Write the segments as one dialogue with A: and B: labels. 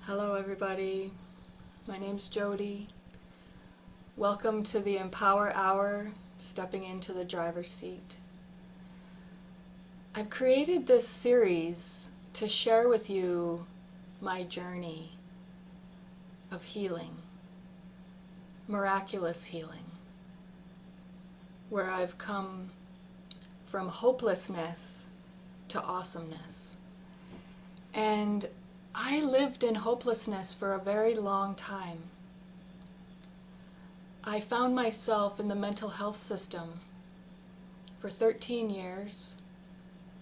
A: Hello everybody, my name's Jody. Welcome to the Empower Hour, stepping into the driver's seat. I've created this series to share with you my journey of healing, miraculous healing, where I've come from hopelessness to awesomeness. And I lived in hopelessness for a very long time. I found myself in the mental health system for 13 years,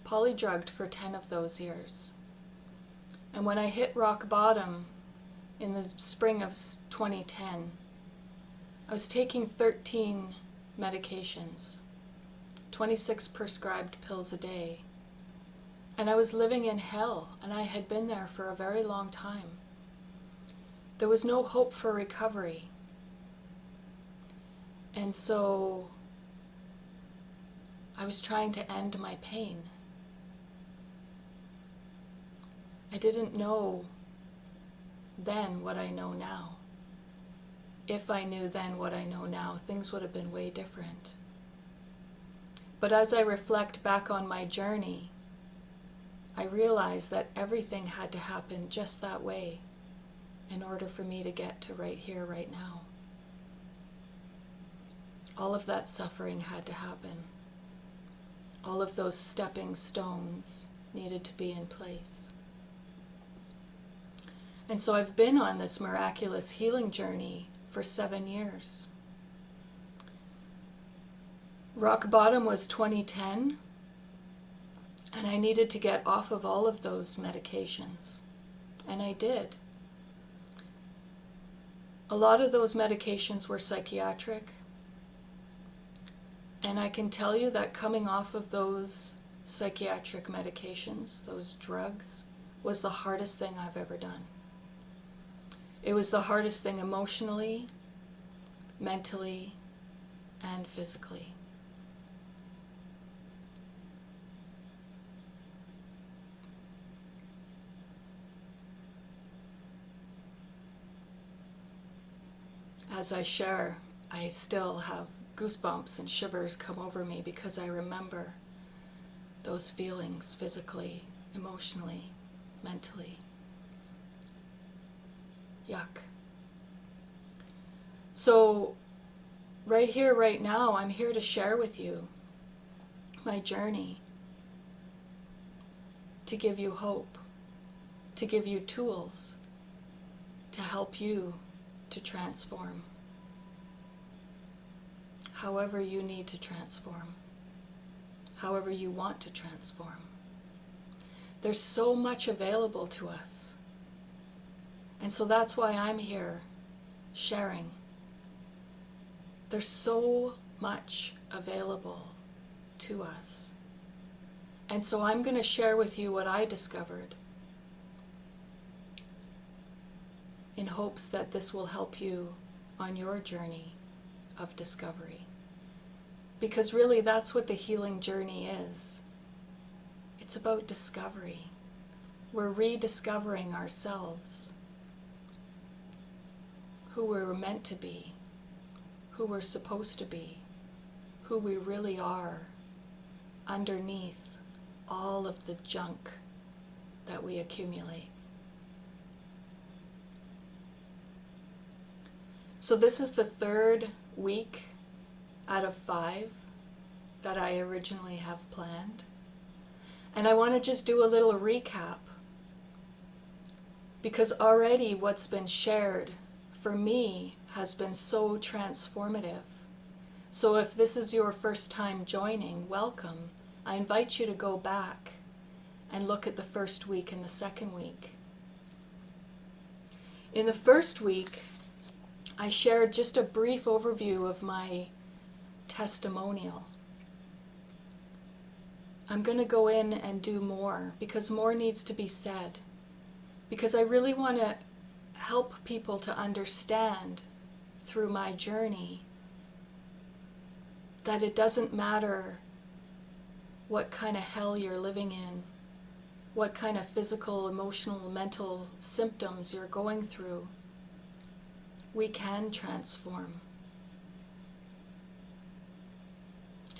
A: polydrugged for 10 of those years. And when I hit rock bottom in the spring of 2010, I was taking 13 medications, 26 prescribed pills a day. And I was living in hell, and I had been there for a very long time. There was no hope for recovery. And so I was trying to end my pain. I didn't know then what I know now. If I knew then what I know now, things would have been way different. But as I reflect back on my journey, I realized that everything had to happen just that way in order for me to get to right here, right now. All of that suffering had to happen. All of those stepping stones needed to be in place. And so I've been on this miraculous healing journey for 7 years. Rock bottom was 2010. And I needed to get off of all of those medications. And I did. A lot of those medications were psychiatric. And I can tell you that coming off of those psychiatric medications, those drugs, was the hardest thing I've ever done. It was the hardest thing emotionally, mentally, and physically. As I share, I still have goosebumps and shivers come over me because I remember those feelings physically, emotionally, mentally. Yuck. So right here, right now, I'm here to share with you my journey, to give you hope, to give you tools, to help you to transform. However you need to transform. However you want to transform. There's so much available to us. And so that's why I'm here sharing. There's so much available to us. And so I'm going to share with you what I discovered, in hopes that this will help you on your journey of discovery. Because really that's what the healing journey is. It's about discovery. We're rediscovering ourselves, who we're meant to be, who we're supposed to be, who we really are underneath all of the junk that we accumulate. So this is the 3rd week out of 5 that I originally have planned. And I want to just do a little recap, because already what's been shared for me has been so transformative. So if this is your first time joining, welcome. I invite you to go back and look at the 1st week and the 2nd week. In the 1st week, I shared just a brief overview of my testimonial. I'm going to go in and do more, because more needs to be said. Because I really want to help people to understand through my journey that it doesn't matter what kind of hell you're living in, what kind of physical, emotional, mental symptoms you're going through, we can transform.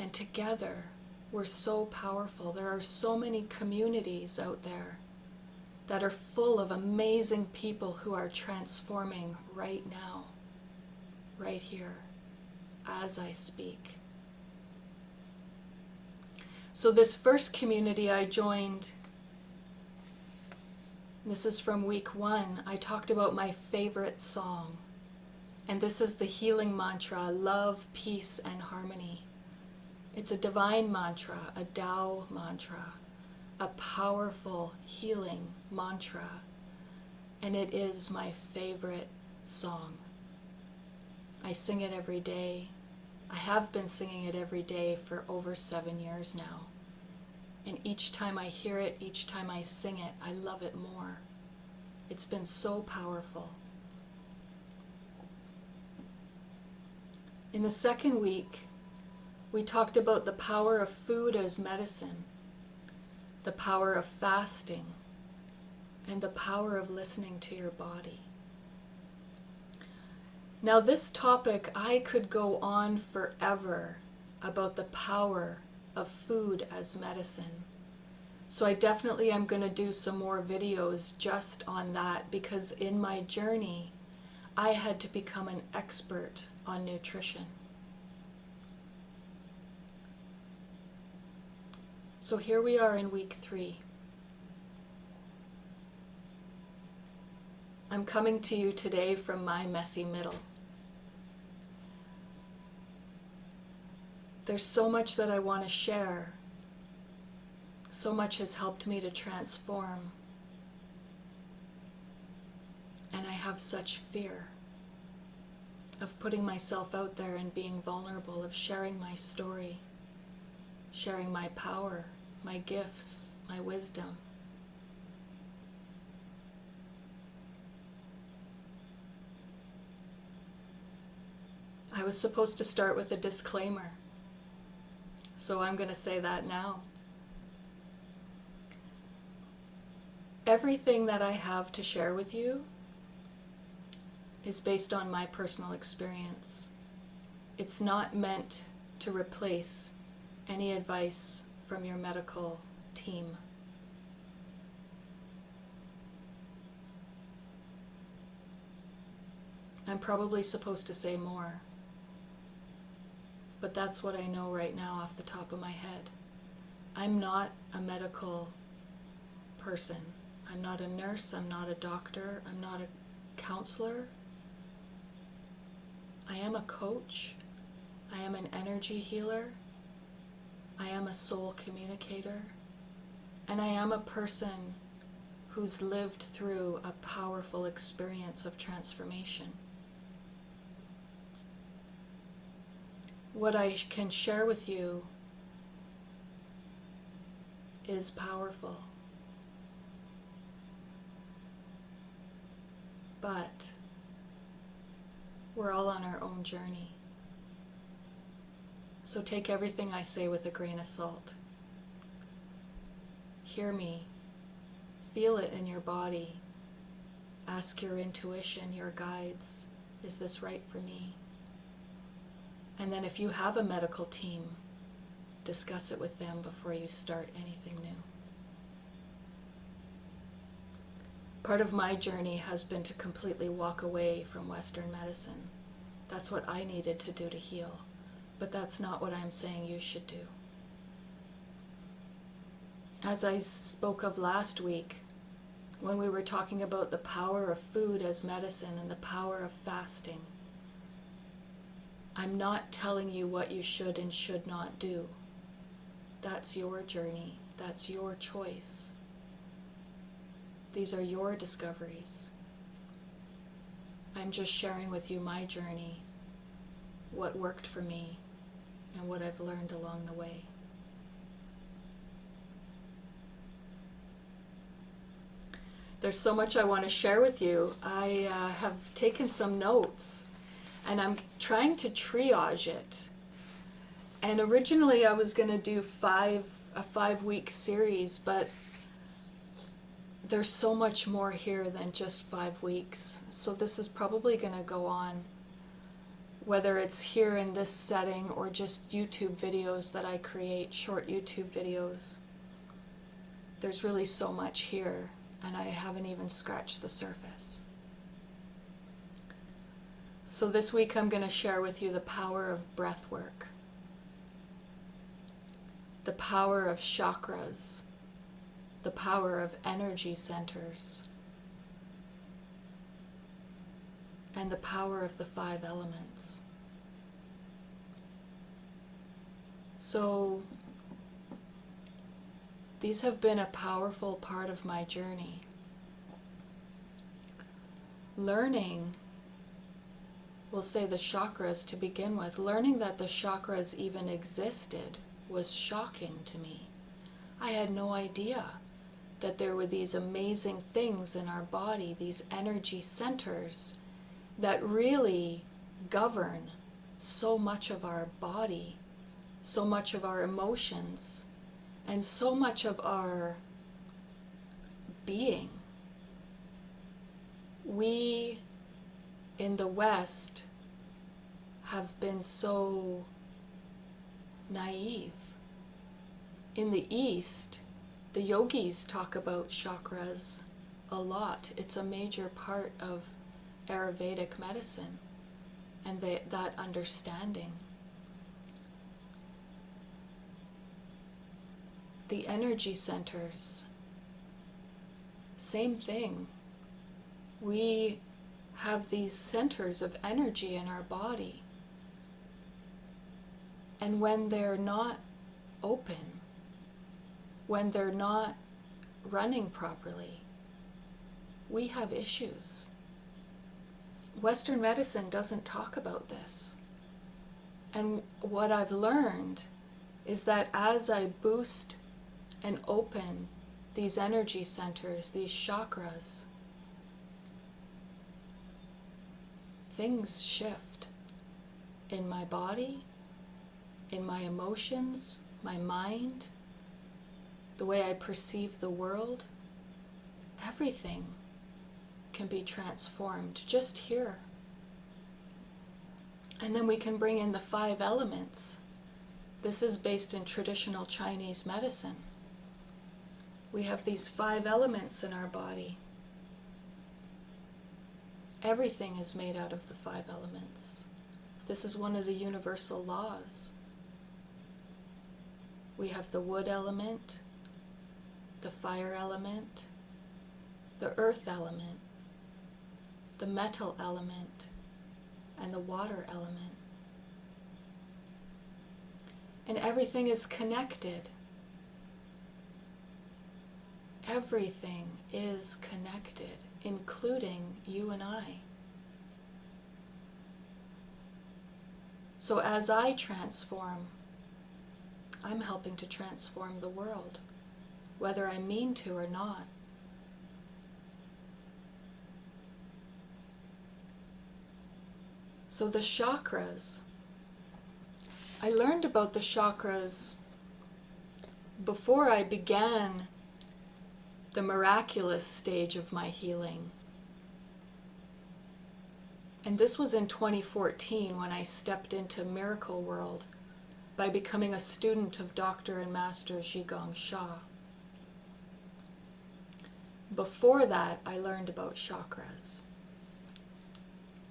A: And together, we're so powerful. There are so many communities out there that are full of amazing people who are transforming right now, right here, as I speak. So this first community I joined, this is from week 1, I talked about my favorite song. And this is the healing mantra, love, peace, and harmony. It's a divine mantra, a Tao mantra, a powerful healing mantra. And it is my favorite song. I sing it every day. I have been singing it every day for over 7 years now. And each time I hear it, each time I sing it, I love it more. It's been so powerful. In the second week, we talked about the power of food as medicine, the power of fasting, and the power of listening to your body. Now this topic, I could go on forever about the power of food as medicine. So I definitely am going to do some more videos just on that, because in my journey, I had to become an expert on nutrition. So here we are in week 3. I'm coming to you today from my messy middle. There's so much that I want to share. So much has helped me to transform. And I have such fear of putting myself out there and being vulnerable, of sharing my story, sharing my power, my gifts, my wisdom. I was supposed to start with a disclaimer, so I'm going to say that now. Everything that I have to share with you is based on my personal experience. It's not meant to replace any advice from your medical team. I'm probably supposed to say more, but that's what I know right now off the top of my head. I'm not a medical person. I'm not a nurse, I'm not a doctor, I'm not a counselor. I am a coach, I am an energy healer, I am a soul communicator, and I am a person who's lived through a powerful experience of transformation. What I can share with you is powerful. But we're all on our own journey. So take everything I say with a grain of salt. Hear me. Feel it in your body. Ask your intuition, your guides, is this right for me? And then if you have a medical team, discuss it with them before you start anything new. Part of my journey has been to completely walk away from Western medicine. That's what I needed to do to heal. But that's not what I'm saying you should do. As I spoke of last week, when we were talking about the power of food as medicine and the power of fasting, I'm not telling you what you should and should not do. That's your journey. That's your choice. These are your discoveries. I'm just sharing with you my journey, what worked for me, and what I've learned along the way. There's so much I want to share with you. I have taken some notes, and I'm trying to triage it. And originally I was going to do a 5-week series, but there's so much more here than just 5 weeks. So this is probably going to go on, whether it's here in this setting or just YouTube videos that I create, short YouTube videos. There's really so much here, and I haven't even scratched the surface. So this week I'm going to share with you the power of breath work, the power of chakras, the power of energy centers, and the power of the 5 elements. So these have been a powerful part of my journey. Learning, we'll say the chakras to begin with, learning that the chakras even existed was shocking to me. I had no idea that there were these amazing things in our body, these energy centers that really govern so much of our body, so much of our emotions, and so much of our being. We in the West have been so naive. In the East, the yogis talk about chakras a lot. It's a major part of Ayurvedic medicine and that understanding. The energy centers, same thing. We have these centers of energy in our body, and when they're not open, when they're not running properly, we have issues. Western medicine doesn't talk about this. And what I've learned is that as I boost and open these energy centers, these chakras, things shift in my body, in my emotions, my mind, the way I perceive the world. Everything can be transformed just here. And then we can bring in the 5 elements. This is based in traditional Chinese medicine. We have these 5 elements in our body. Everything is made out of the 5 elements. This is one of the universal laws. We have the wood element, the fire element, the earth element, the metal element, and the water element. And everything is connected. Everything is connected, including you and I. So as I transform, I'm helping to transform the world, whether I mean to or not. So the chakras, I learned about the chakras before I began the miraculous stage of my healing. And this was in 2014 when I stepped into Miracle World by becoming a student of Dr. and Master Zhigong Sha. Before that, I learned about chakras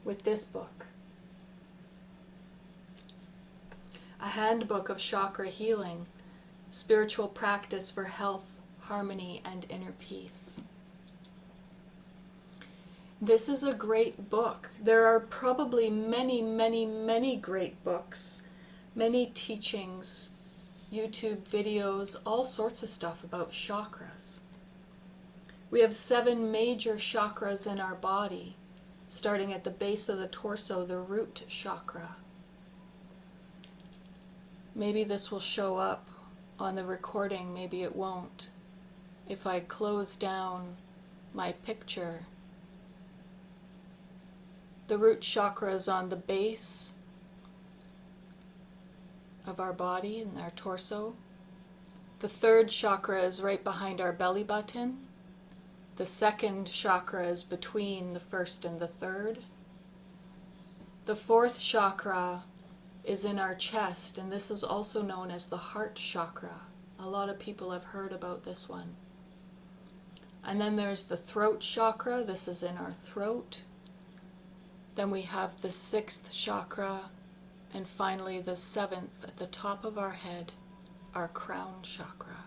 A: with this book, A Handbook of Chakra Healing, Spiritual Practice for Health, Harmony, and Inner Peace. This is a great book. There are probably many, many, many great books, many teachings, YouTube videos, all sorts of stuff about chakras. We have 7 major chakras in our body, starting at the base of the torso, the root chakra. Maybe this will show up on the recording, maybe it won't. If I close down my picture, the root chakra is on the base of our body and our torso. The 3rd chakra is right behind our belly button. The The second chakra is between the first and the third. The fourth chakra is in our chest, and this is also known as the Heart Chakra. A lot of people have heard about this one. And then there's the throat chakra. This is in our throat. Then we have the sixth chakra, and finally the seventh at the top of our head, our crown chakra.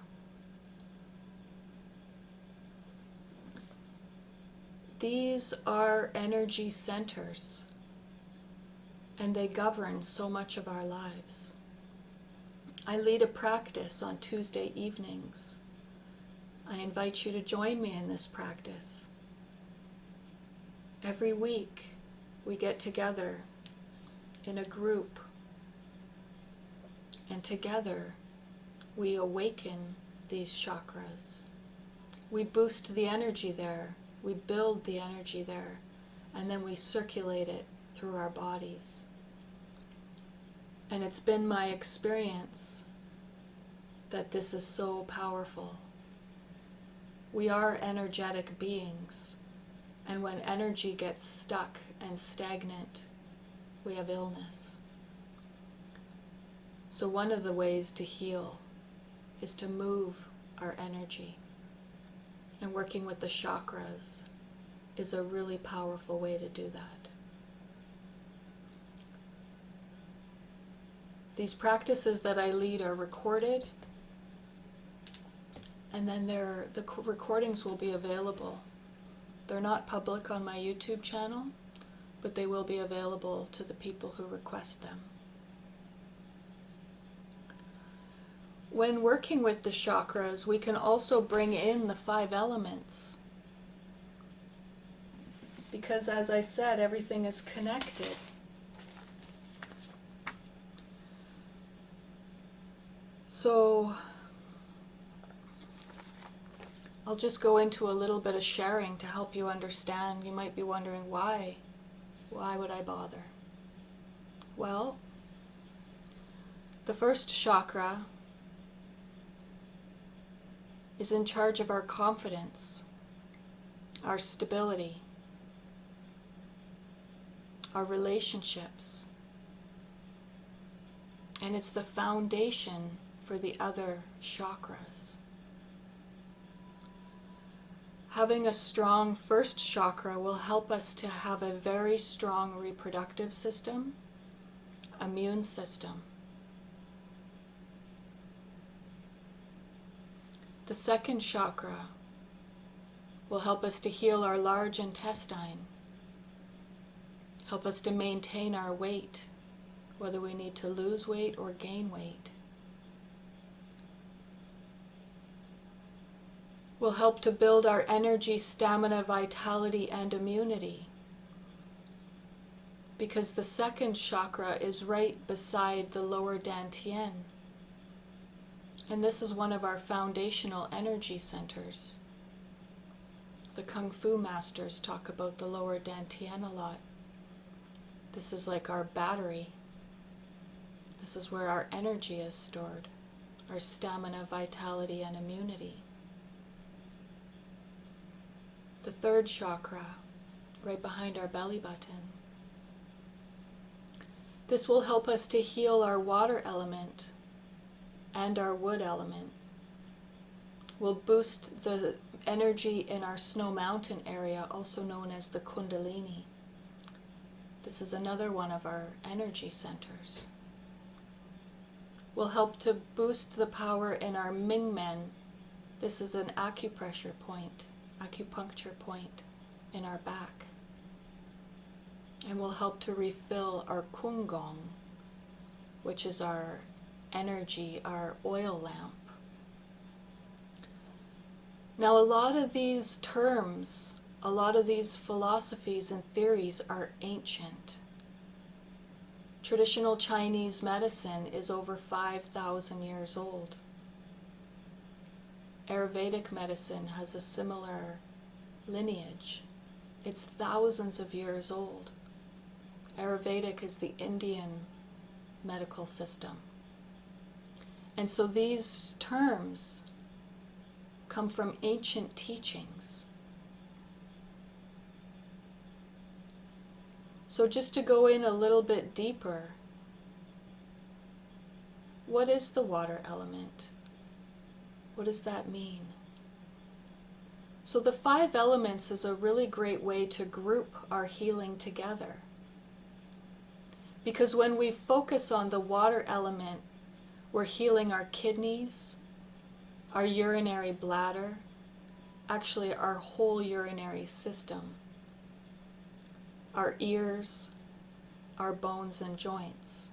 A: These are energy centers, and they govern so much of our lives. I lead a practice on Tuesday evenings. I invite you to join me in this practice. Every week we get together in a group, and together we awaken these chakras. We boost the energy there, we build the energy there, and then we circulate it through our bodies. And it's been my experience that this is so powerful. We are energetic beings, and when energy gets stuck and stagnant, we have illness. So one of the ways to heal is to move our energy. And working with the chakras is a really powerful way to do that. These practices that I lead are recorded, and then the recordings will be available. They're not public on my YouTube channel, but they will be available to the people who request them. When working with the chakras, we can also bring in the 5 elements. Because as I said, everything is connected. So I'll just go into a little bit of sharing to help you understand. You might be wondering why. Why would I bother? Well, the first chakra is in charge of our confidence, our stability, our relationships, and it's the foundation for the other chakras. Having a strong first chakra will help us to have a very strong reproductive system, immune system. The second chakra will help us to heal our large intestine, help us to maintain our weight, whether we need to lose weight or gain weight. Will help to build our energy, stamina, vitality, and immunity. Because the second chakra is right beside the lower dantian. And this is one of our foundational energy centers. The Kung Fu masters talk about the lower dantian a lot. This is like our battery. This is where our energy is stored, our stamina, vitality, and immunity. The third chakra, right behind our belly button. This will help us to heal our water element and our wood element. Will boost the energy in our snow mountain area, also known as the Kundalini. This is another one of our energy centers. Will help to boost the power in our Mingmen. This is an acupuncture point in our back. And will help to refill our Kungong, which is our energy, our oil lamp. Now, a lot of these terms, a lot of these philosophies and theories are ancient. Traditional Chinese medicine is over 5,000 years old. Ayurvedic medicine has a similar lineage. It's thousands of years old. Ayurvedic is the Indian medical system. And so these terms come from ancient teachings. So just to go in a little bit deeper, what is the water element? What does that mean? So the 5 elements is a really great way to group our healing together. Because when we focus on the water element, we're healing our kidneys, our urinary bladder, actually our whole urinary system, our ears, our bones and joints.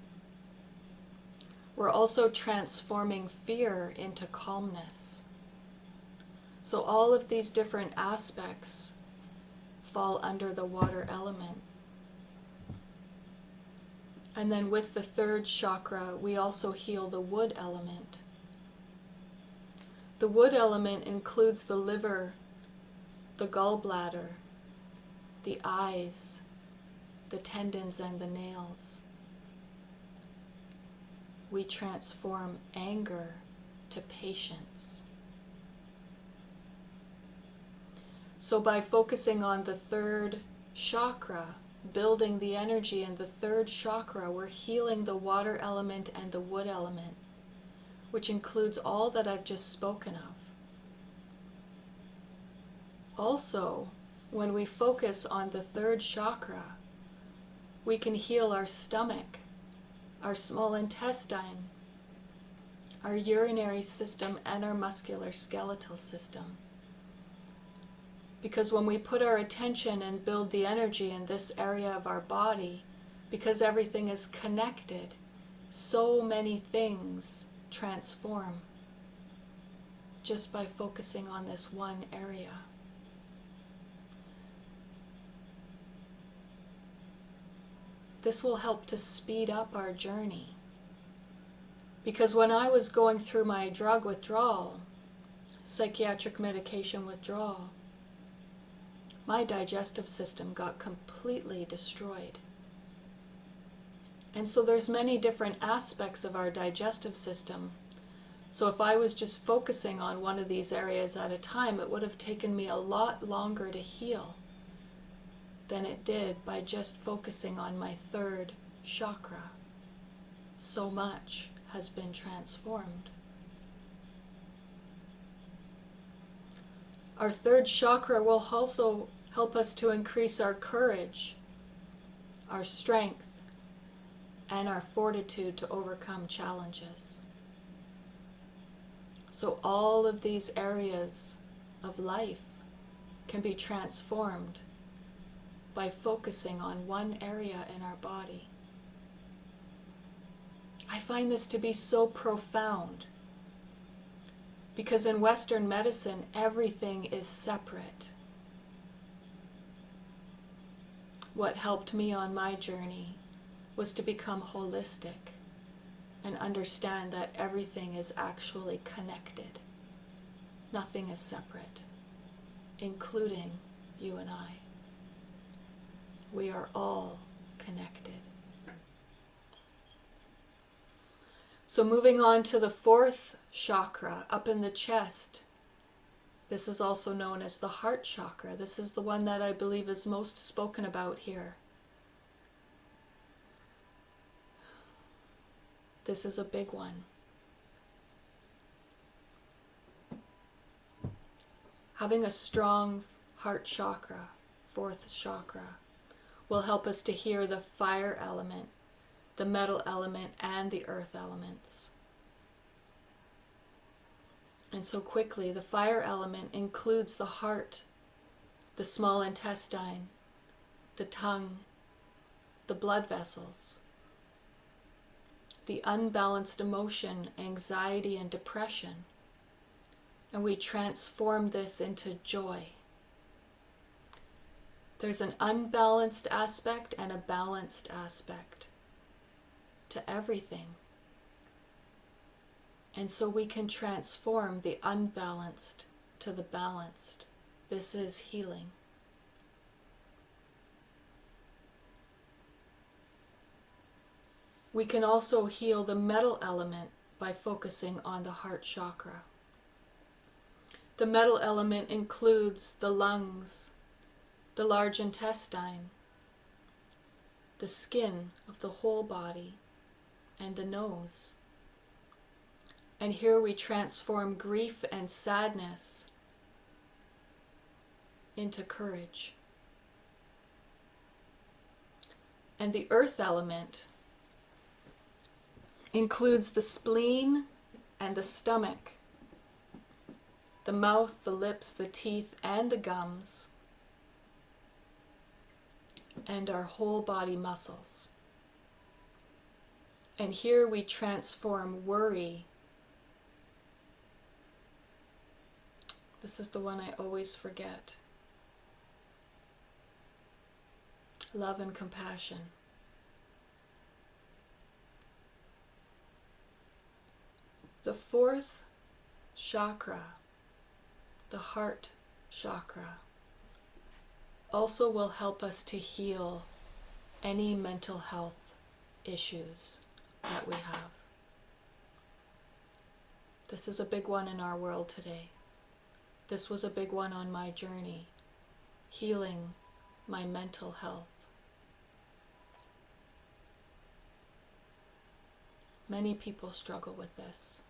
A: We're also transforming fear into calmness. So all of these different aspects fall under the water element. And then with the 3rd chakra, we also heal the wood element. The wood element includes the liver, the gallbladder, the eyes, the tendons and the nails. We transform anger to patience. So by focusing on the 3rd chakra, building the energy in the 3rd chakra, we're healing the water element and the wood element, which includes all that I've just spoken of. Also, when we focus on the 3rd chakra, we can heal our stomach, our small intestine, our urinary system, and our musculoskeletal system. Because when we put our attention and build the energy in this area of our body, because everything is connected, so many things transform just by focusing on this one area. This will help to speed up our journey. Because when I was going through my drug withdrawal, psychiatric medication withdrawal, my digestive system got completely destroyed. And so there's many different aspects of our digestive system. So if I was just focusing on one of these areas at a time, it would have taken me a lot longer to heal than it did by just focusing on my 3rd chakra. So much has been transformed. Our 3rd chakra will also help us to increase our courage, our strength, and our fortitude to overcome challenges. So all of these areas of life can be transformed by focusing on one area in our body. I find this to be so profound because in Western medicine, everything is separate. What helped me on my journey was to become holistic and understand that everything is actually connected. Nothing is separate, including you and I. We are all connected. So moving on to the 4th chakra, up in the chest. This is also known as the Heart Chakra. This is the one that I believe is most spoken about here. This is a big one. Having a strong heart chakra, 4th chakra, will help us to hear the fire element, the metal element, and the earth elements. And so quickly, the fire element includes the heart, the small intestine, the tongue, the blood vessels, the unbalanced emotion, anxiety, and depression. And we transform this into joy. There's an unbalanced aspect and a balanced aspect to everything. And so we can transform the unbalanced to the balanced. This is healing. We can also heal the metal element by focusing on the heart chakra. The metal element includes the lungs, the large intestine, the skin of the whole body, and the nose. And here we transform grief and sadness into courage. And the earth element includes the spleen and the stomach, the mouth, the lips, the teeth, and the gums, and our whole body muscles. And here we transform worry. This is the one I always forget. Love and compassion. The fourth chakra, the Heart Chakra, also will help us to heal any mental health issues that we have. This is a big one in our world today. This was a big one on my journey, healing my mental health. Many people struggle with this.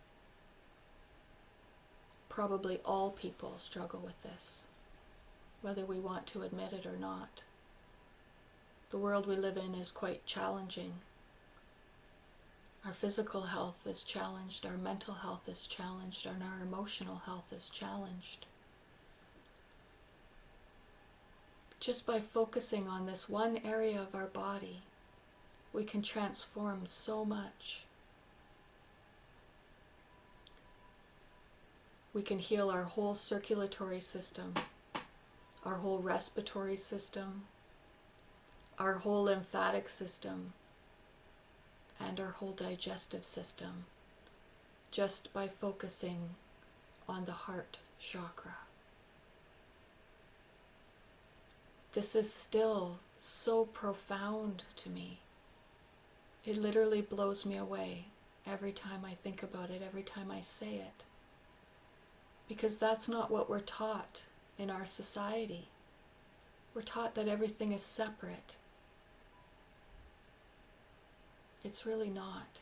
A: Probably all people struggle with this, whether we want to admit it or not. The world we live in is quite challenging. Our physical health is challenged, our mental health is challenged, and our emotional health is challenged. Just by focusing on this one area of our body, we can transform so much. We can heal our whole circulatory system, our whole respiratory system, our whole lymphatic system, and our whole digestive system, just by focusing on the Heart Chakra. This is still so profound to me. It literally blows me away every time I think about it, every time I say it. Because that's not what we're taught in our society. We're taught that everything is separate. It's really not.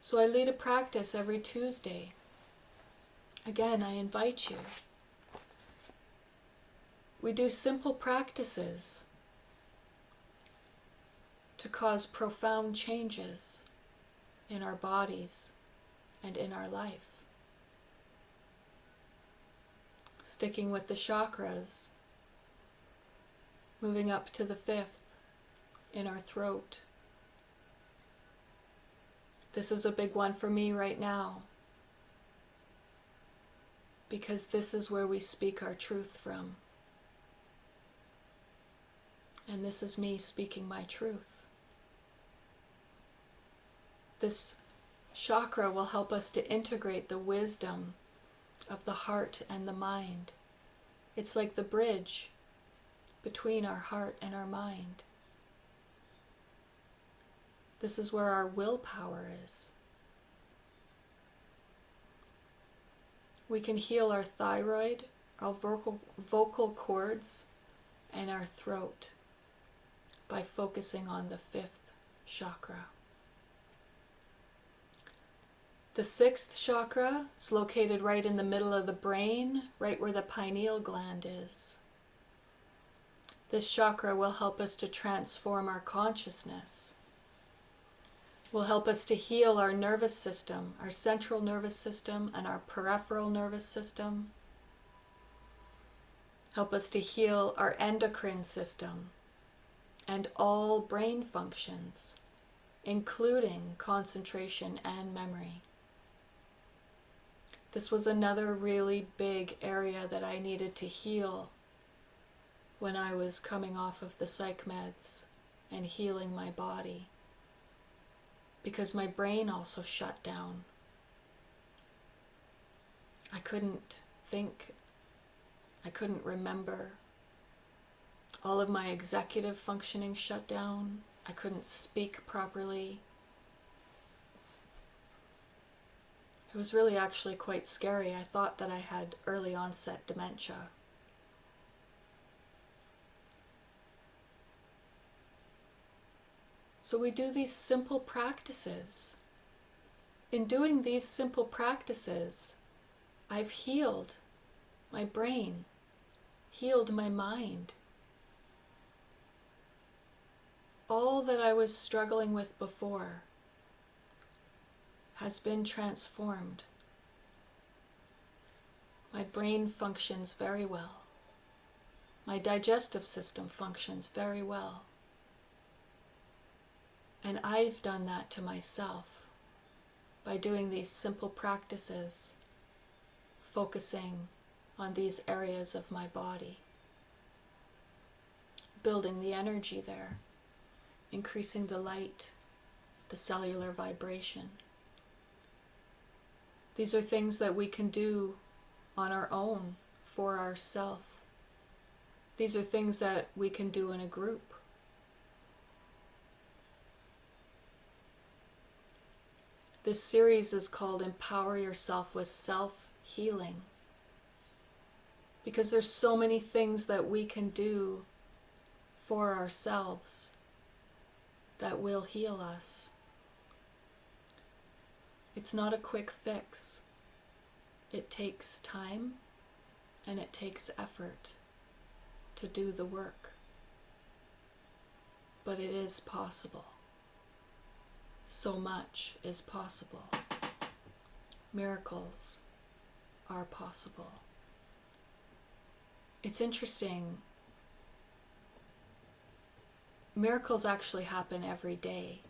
A: So I lead a practice every Tuesday. Again, I invite you. We do simple practices to cause profound changes in our bodies and in our life. Sticking with the chakras, moving up to the fifth in our throat. This is a big one for me right now, because this is where we speak our truth from. And this is me speaking my truth. This chakra will help us to integrate the wisdom of the heart and the mind. It's like the bridge between our heart and our mind. This is where our willpower is. We can heal our thyroid, our vocal cords, and our throat by focusing on the fifth chakra. The sixth chakra is located right in the middle of the brain, right where the pineal gland is. This chakra will help us to transform our consciousness. Will help us to heal our nervous system, our central nervous system and our peripheral nervous system. Help us to heal our endocrine system and all brain functions, including concentration and memory. This was another really big area that I needed to heal when I was coming off of the psych meds and healing my body, because my brain also shut down. I couldn't think, I couldn't remember. All of my executive functioning shut down. I couldn't speak properly. It was really actually quite scary. I thought that I had early onset dementia. So we do these simple practices. In doing these simple practices, I've healed my brain, healed my mind. All that I was struggling with before has been transformed. My brain functions very well. My digestive system functions very well. And I've done that to myself by doing these simple practices, focusing on these areas of my body, building the energy there, increasing the light, the cellular vibration. These are things that we can do on our own, for ourselves. These are things that we can do in a group. This series is called Empower Yourself with Self-Healing, because there's so many things that we can do for ourselves that will heal us. It's not a quick fix. It takes time and it takes effort to do the work. But it is possible. So much is possible. Miracles are possible. It's interesting. Miracles actually happen every day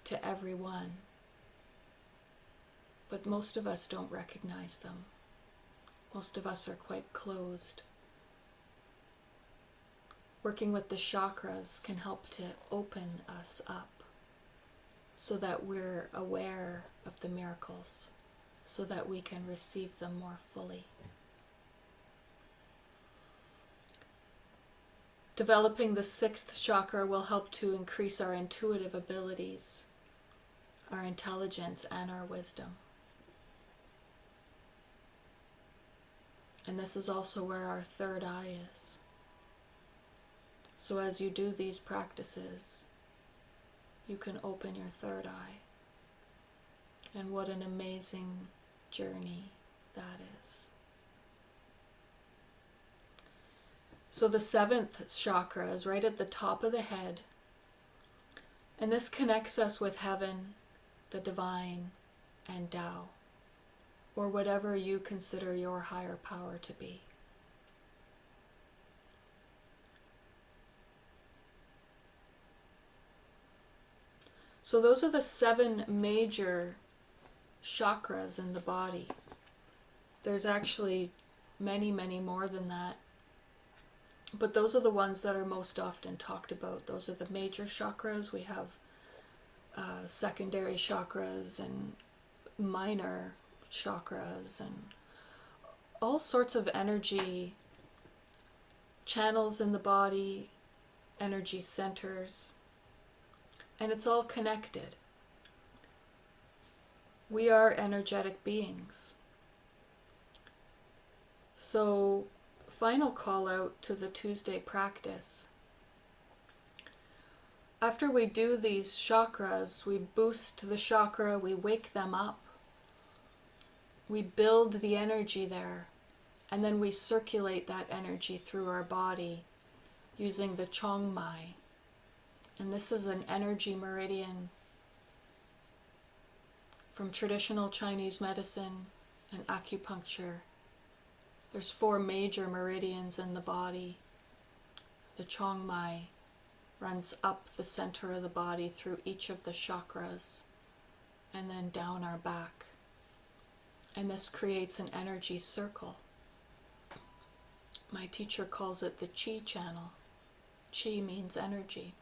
A: to everyone. But most of us don't recognize them. Most of us are quite closed. Working with the chakras can help to open us up so that we're aware of the miracles, so that we can receive them more fully. Developing the 6th chakra will help to increase our intuitive abilities, our intelligence, and our wisdom. And this is also where our 3rd eye is. So as you do these practices, you can open your 3rd eye. And what an amazing journey that is. So the 7th chakra is right at the top of the head. And this connects us with heaven, the divine, and Tao, or whatever you consider your higher power to be. So those are the 7 major chakras in the body. There's actually many, many more than that. But those are the ones that are most often talked about. Those are the major chakras. We have secondary chakras and minor chakras and all sorts of energy channels in the body, energy centers. And it's all connected. We are energetic beings. So, final call out to the Tuesday practice. After we do these chakras, we boost the chakra, we wake them up. We build the energy there, and then we circulate that energy through our body using the Chong Mai. And this is an energy meridian from traditional Chinese medicine and acupuncture. There's 4 major meridians in the body. The Chong Mai runs up the center of the body through each of the chakras and then down our back. And this creates an energy circle. My teacher calls it the Qi channel. Qi means energy.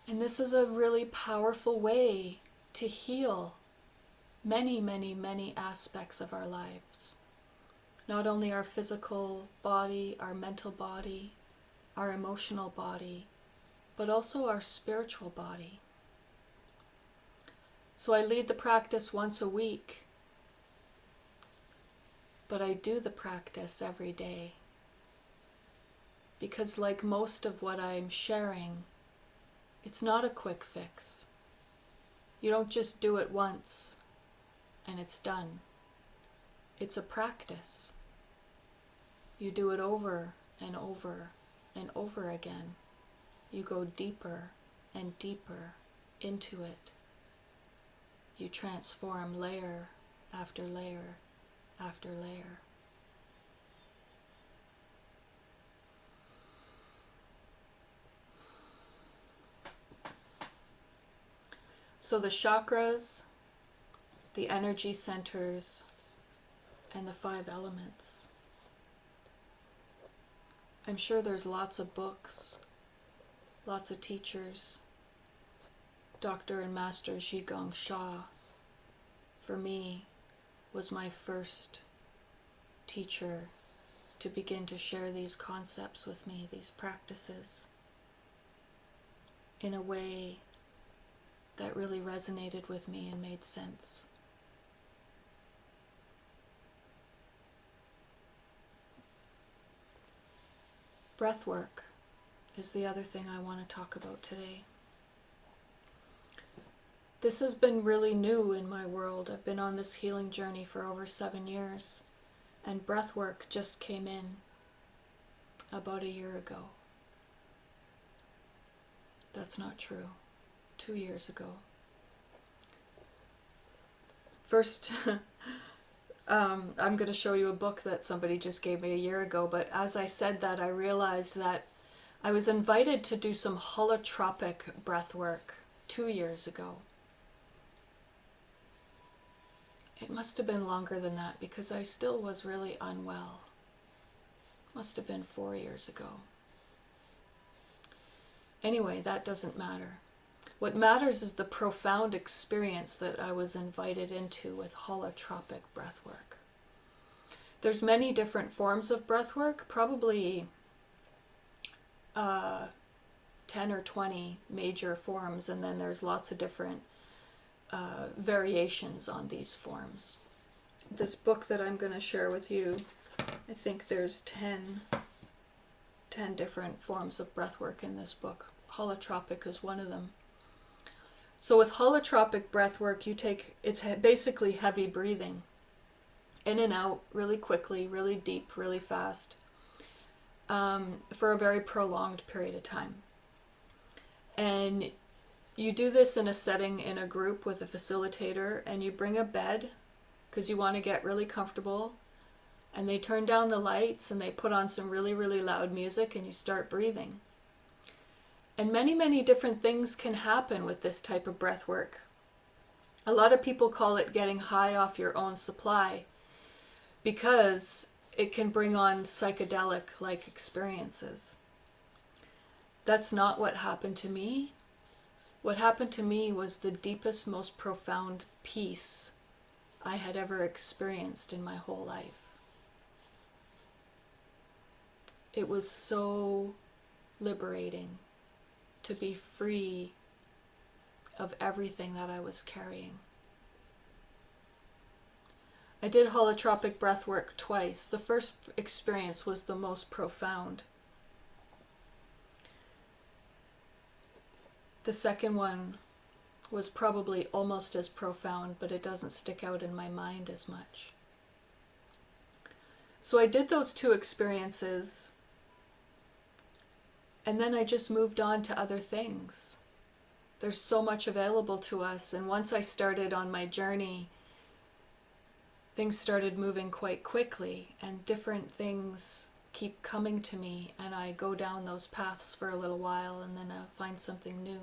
A: And this is a really powerful way to heal many, many, many aspects of our lives. Not only our physical body, our mental body, our emotional body, but also our spiritual body. So I lead the practice once a week, but I do the practice every day. Because like most of what I'm sharing, it's not a quick fix. You don't just do it once and it's done. It's a practice. You do it over and over and over again. You go deeper and deeper into it. You transform layer after layer after layer. So the chakras, the energy centers, and the 5 elements. I'm sure there's lots of books, lots of teachers. Dr. and Master Zhigong Sha, for me, was my first teacher to begin to share these concepts with me, these practices, in a way that really resonated with me and made sense. Breath work is the other thing I want to talk about today. This has been really new in my world. I've been on this healing journey for over 7 years, and breath work just came in about a year ago. That's not true. 2 years ago. First, I'm going to show you a book that somebody just gave me a year ago, but as I said that, I realized that I was invited to do some holotropic breath work 2 years ago. It must have been longer than that because I still was really unwell. Must have been 4 years ago. Anyway, that doesn't matter. What matters is the profound experience that I was invited into with holotropic breathwork. There's many different forms of breathwork, probably 10 or 20 major forms, and then there's lots of different variations on these forms. This book that I'm going to share with you, I think there's 10 different forms of breathwork in this book. Holotropic is one of them. So with holotropic breathwork, it's basically heavy breathing. In and out, really quickly, really deep, really fast, for a very prolonged period of time. And you do this in a setting in a group with a facilitator, and you bring a bed because you want to get really comfortable, and they turn down the lights and they put on some really, really loud music, and you start breathing. And many, many different things can happen with this type of breath work. A lot of people call it getting high off your own supply because it can bring on psychedelic-like experiences. That's not what happened to me. What happened to me was the deepest, most profound peace I had ever experienced in my whole life. It was so liberating to be free of everything that I was carrying. I did holotropic breath work twice. The first experience was the most profound. The second one was probably almost as profound, but it doesn't stick out in my mind as much. So I did those 2 experiences, and then I just moved on to other things. There's so much available to us, and once I started on my journey, things started moving quite quickly, and different things keep coming to me, and I go down those paths for a little while, and then I find something new.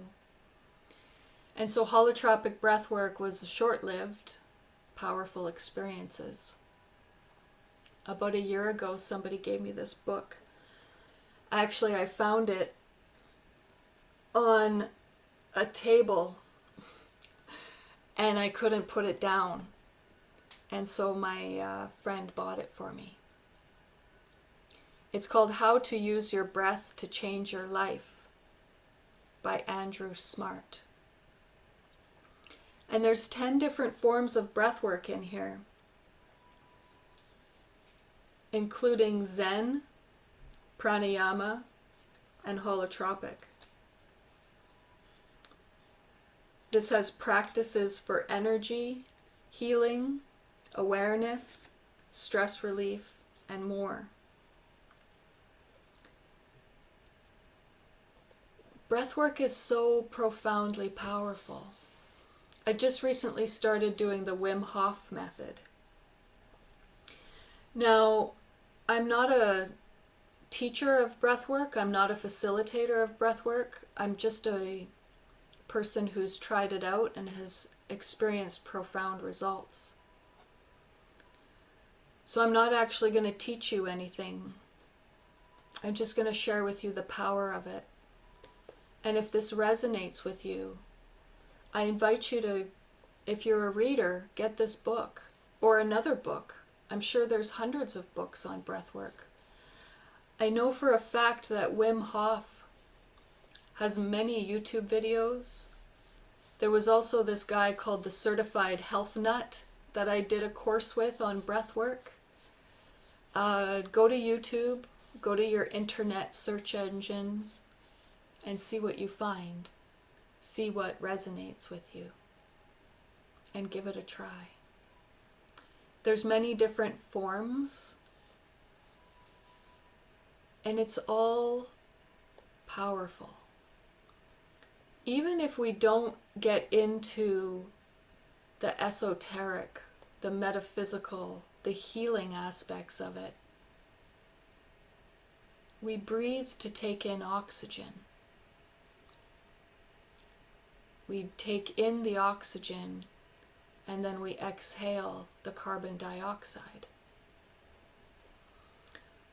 A: And so holotropic breathwork was short-lived, powerful experiences. About a year ago, somebody gave me this book. Actually, I found it on a table, and I couldn't put it down. And so my friend bought it for me. It's called How to Use Your Breath to Change Your Life by Andrew Smart. And there's 10 different forms of breath work in here, including Zen, pranayama, and holotropic. This has practices for energy, healing, awareness, stress relief, and more. Breathwork is so profoundly powerful. I just recently started doing the Wim Hof Method. Now, I'm not a teacher of breathwork. I'm not a facilitator of breathwork. I'm just a person who's tried it out and has experienced profound results. So I'm not actually going to teach you anything. I'm just going to share with you the power of it. And if this resonates with you, I invite you to, if you're a reader, get this book or another book. I'm sure there's hundreds of books on breathwork. I know for a fact that Wim Hof has many YouTube videos. There was also this guy called the Certified Health Nut that I did a course with on breathwork. Go to YouTube, go to your internet search engine, and see what you find. See what resonates with you, and give it a try. There's many different forms, and it's all powerful. Even if we don't get into the esoteric, the metaphysical, the healing aspects of it, we breathe to take in oxygen. We take in the oxygen and then we exhale the carbon dioxide.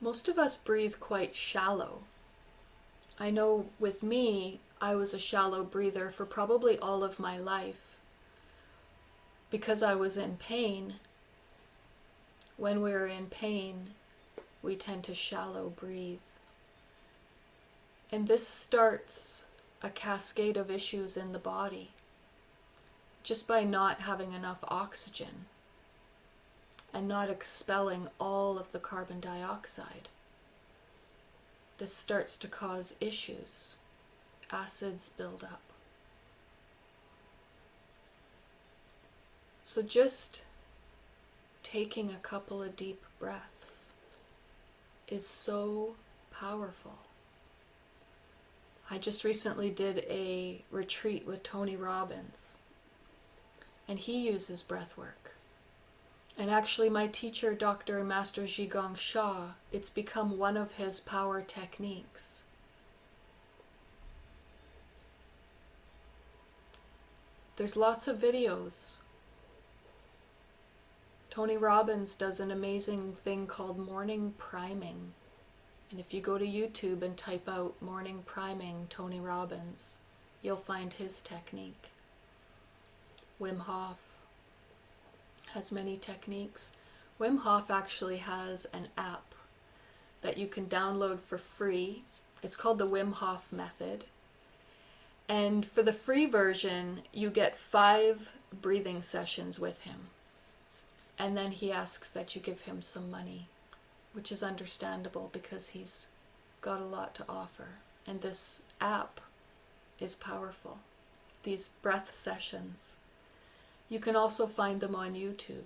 A: Most of us breathe quite shallow. I know with me, I was a shallow breather for probably all of my life. Because I was in pain, when we're in pain, we tend to shallow breathe. And this starts a cascade of issues in the body just by not having enough oxygen and not expelling all of the carbon dioxide. This starts to cause issues. Acids build up. So just taking a couple of deep breaths is so powerful. I just recently did a retreat with Tony Robbins, and he uses breath work. And actually my teacher, Dr. and Master Zhigong Shah, it's become one of his power techniques. There's lots of videos. Tony Robbins does an amazing thing called morning priming. And if you go to YouTube and type out morning priming Tony Robbins, you'll find his technique. Wim Hof has many techniques. Wim Hof actually has an app that you can download for free. It's called the Wim Hof Method. And for the free version, you get 5 breathing sessions with him. And then he asks that you give him some money, which is understandable because he's got a lot to offer. And this app is powerful. These breath sessions. You can also find them on YouTube.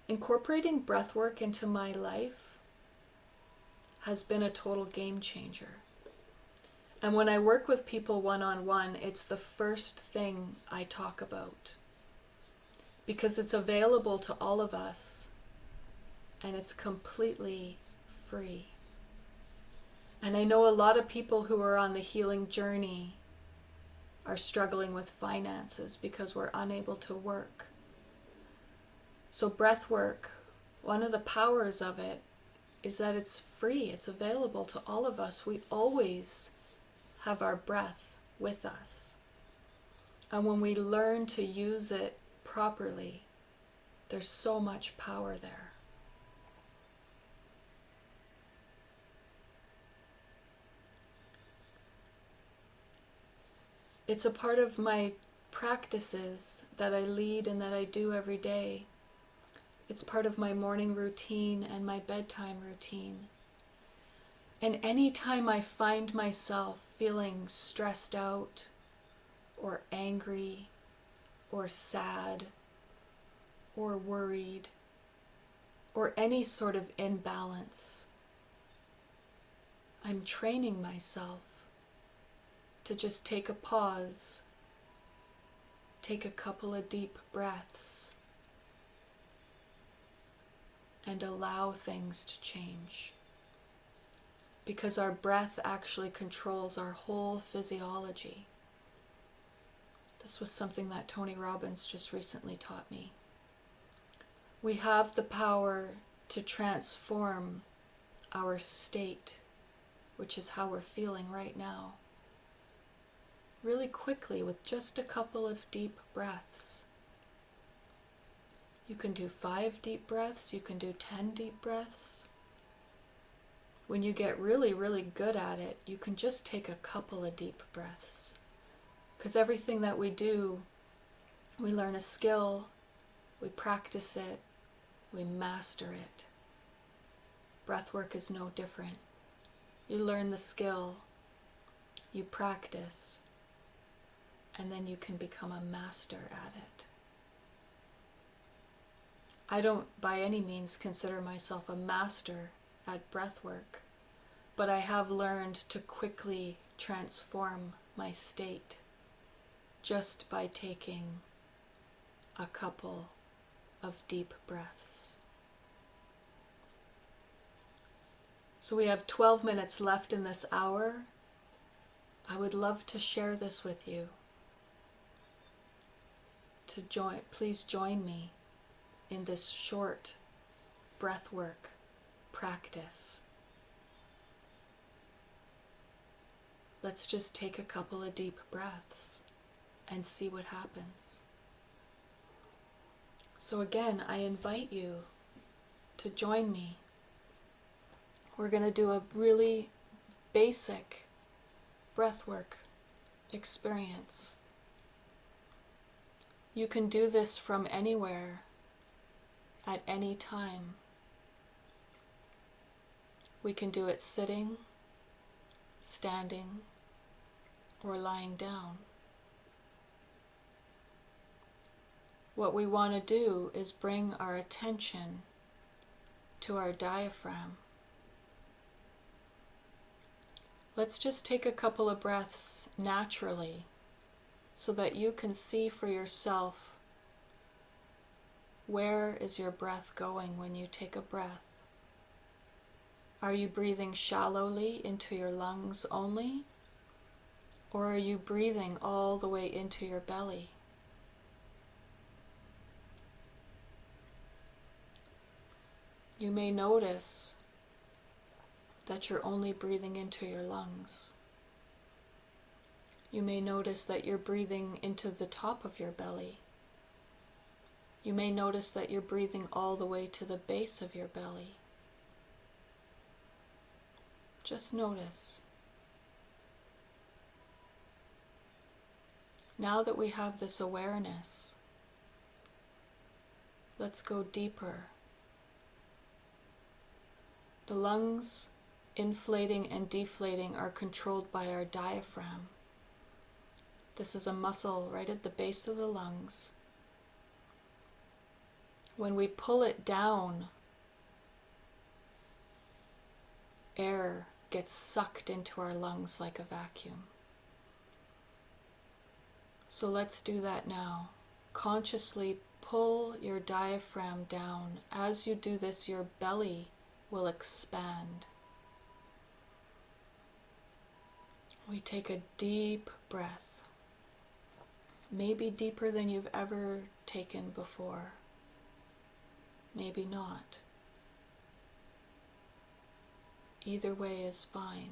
A: Incorporating breathwork into my life has been a total game changer. And when I work with people one-on-one, it's the first thing I talk about. Because it's available to all of us, and it's completely free. And I know a lot of people who are on the healing journey are struggling with finances because we're unable to work. So breath work, one of the powers of it is that it's free, it's available to all of us. We always have our breath with us. And when we learn to use it properly, there's so much power there. It's a part of my practices that I lead and that I do every day. It's part of my morning routine and my bedtime routine. And anytime I find myself feeling stressed out or angry or sad or worried or any sort of imbalance, I'm training myself to just take a pause, take a couple of deep breaths, and allow things to change. Because our breath actually controls our whole physiology. This was something that Tony Robbins just recently taught me. We have the power to transform our state, which is how we're feeling right now, really quickly with just a couple of deep breaths. You can do 5 deep breaths, you can do 10 deep breaths. When you get really, really good at it, you can just take a couple of deep breaths. Because everything that we do, we learn a skill, we practice it, we master it. Breath work is no different. You learn the skill, you practice, and then you can become a master at it. I don't by any means consider myself a master at breath work, but I have learned to quickly transform my state just by taking a couple of deep breaths. So we have 12 minutes left in this hour. I would love to share this with you. Please join me in this short breath work practice. Let's just take a couple of deep breaths and see what happens. So again, I invite you to join me. We're going to do a really basic breathwork experience. You can do this from anywhere, at any time. We can do it sitting, standing, or lying down. What we want to do is bring our attention to our diaphragm. Let's just take a couple of breaths naturally so that you can see for yourself where is your breath going when you take a breath. Are you breathing shallowly into your lungs only? Or are you breathing all the way into your belly? You may notice that you're only breathing into your lungs. You may notice that you're breathing into the top of your belly. You may notice that you're breathing all the way to the base of your belly. Just notice. Now that we have this awareness, let's go deeper. The lungs inflating and deflating are controlled by our diaphragm. This is a muscle right at the base of the lungs. When we pull it down, air gets sucked into our lungs like a vacuum. So let's do that now. Consciously pull your diaphragm down. As you do this, your belly will expand. We take a deep breath, maybe deeper than you've ever taken before, maybe not. Either way is fine,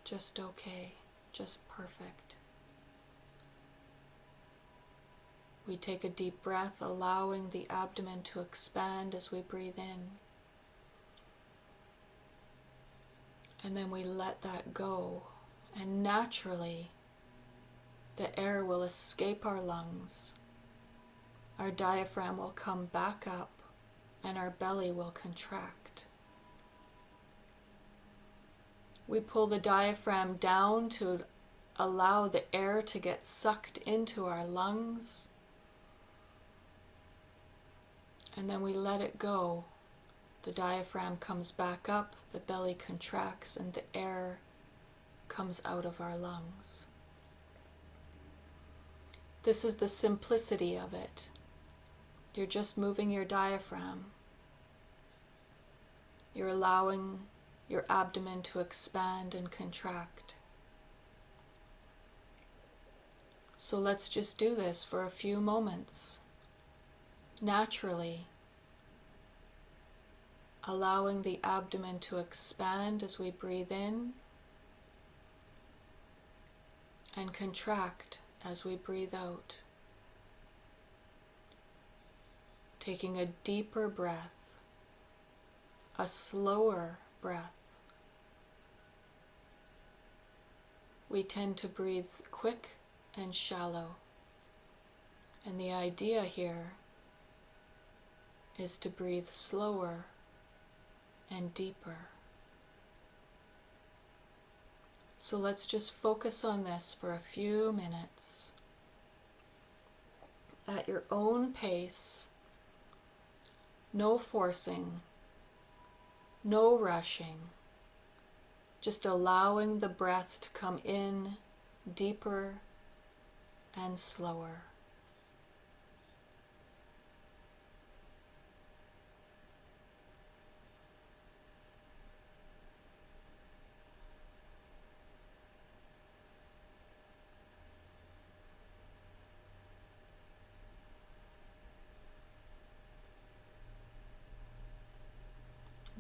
A: just okay, just perfect. We take a deep breath, allowing the abdomen to expand as we breathe in. And then we let that go. And naturally, the air will escape our lungs, our diaphragm will come back up, and our belly will contract. We pull the diaphragm down to allow the air to get sucked into our lungs, and then we let it go. The diaphragm comes back up, the belly contracts, and the air comes out of our lungs. This is the simplicity of it. You're just moving your diaphragm. You're allowing your abdomen to expand and contract. So let's just do this for a few moments, naturally, allowing the abdomen to expand as we breathe in and contract as we breathe out. Taking a deeper breath, a slower breath. We tend to breathe quick and shallow, and the idea here is to breathe slower and deeper. So let's just focus on this for a few minutes. At your own pace, no forcing, no rushing, just allowing the breath to come in deeper and slower.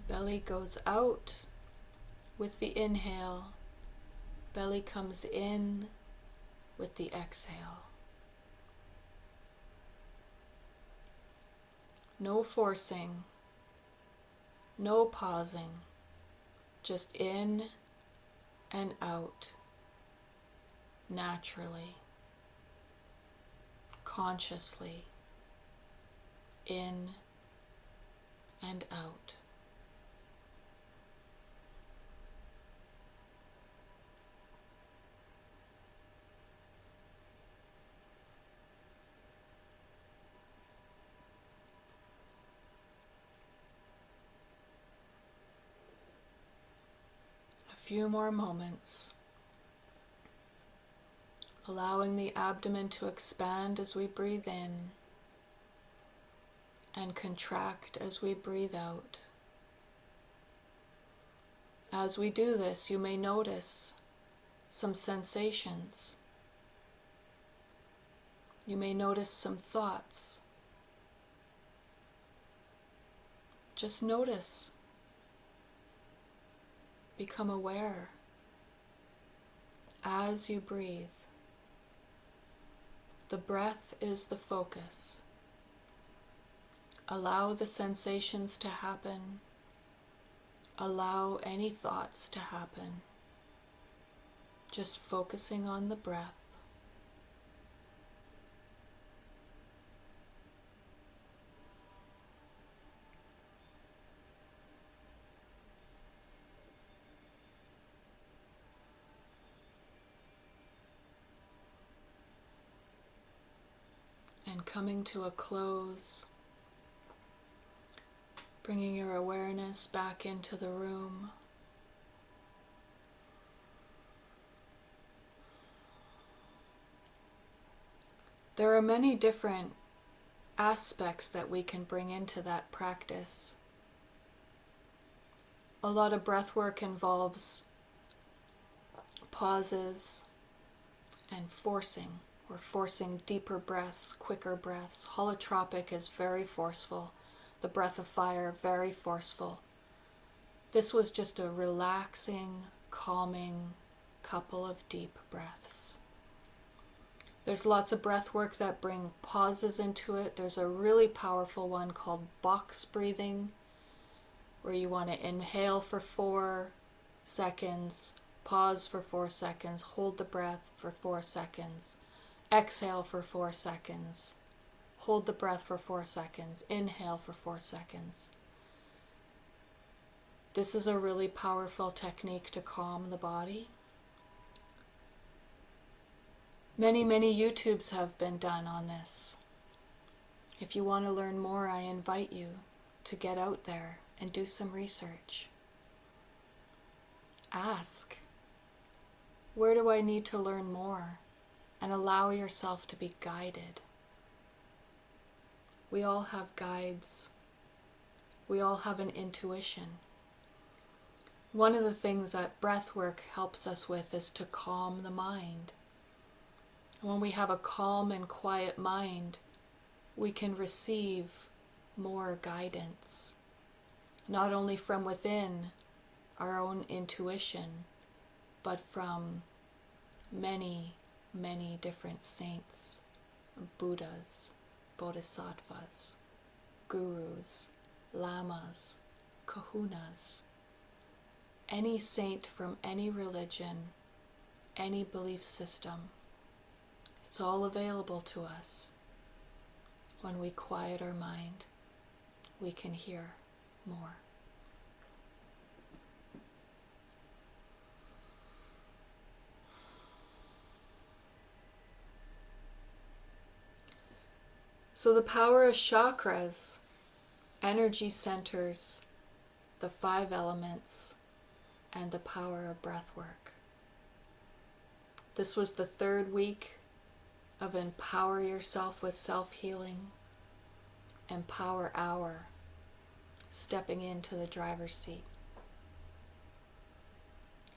A: Belly goes out with the inhale, belly comes in with the exhale. No forcing, no pausing, just in and out, naturally, consciously, in and out. Few more moments, allowing the abdomen to expand as we breathe in and contract as we breathe out. As we do this, you may notice some sensations. You may notice some thoughts. Just notice. Become aware as you breathe. The breath is the focus. Allow the sensations to happen. Allow any thoughts to happen. Just focusing on the breath. And coming to a close, bringing your awareness back into the room. There are many different aspects that we can bring into that practice. A lot of breath work involves pauses and forcing. We're forcing deeper breaths, quicker breaths. Holotropic is very forceful. The breath of fire, very forceful. This was just a relaxing, calming couple of deep breaths. There's lots of breath work that bring pauses into it. There's a really powerful one called box breathing, where you want to inhale for 4 seconds, Pause for 4 seconds. Hold the breath for 4 seconds. Exhale for 4 seconds. Hold the breath for 4 seconds. Inhale for 4 seconds. This is a really powerful technique to calm the body. Many YouTubes have been done on this. If you want to learn more, I invite you to get out there and do some research. Ask, where do I need to learn more? And allow yourself to be guided. We all have guides. We all have an intuition. One of the things that breath work helps us with is to calm the mind. When we have a calm and quiet mind, we can receive more guidance, not only from within our own intuition, but from many different saints, Buddhas, Bodhisattvas, gurus, lamas, kahunas, any saint from any religion, any belief system. It's all available to us. When we quiet our mind, we can hear more. So the power of chakras, energy centers, the 5 elements, and the power of breath work. This was the 3rd week of Empower Yourself with Self-Healing, Empower Hour, stepping into the driver's seat.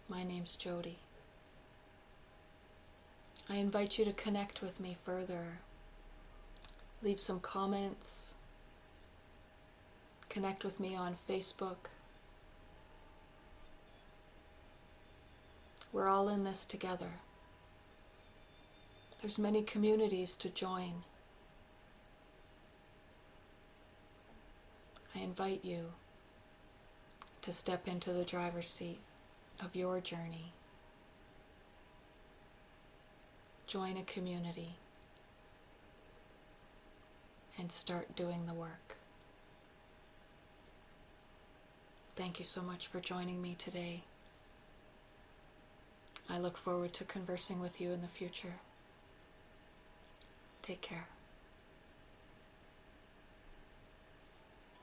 A: My name's Jody. I invite you to connect with me further. Leave some comments. Connect with me on Facebook. We're all in this together. There's many communities to join. I invite you to step into the driver's seat of your journey. Join a community and start doing the work. Thank you so much for joining me today. I look forward to conversing with you in the future. Take care.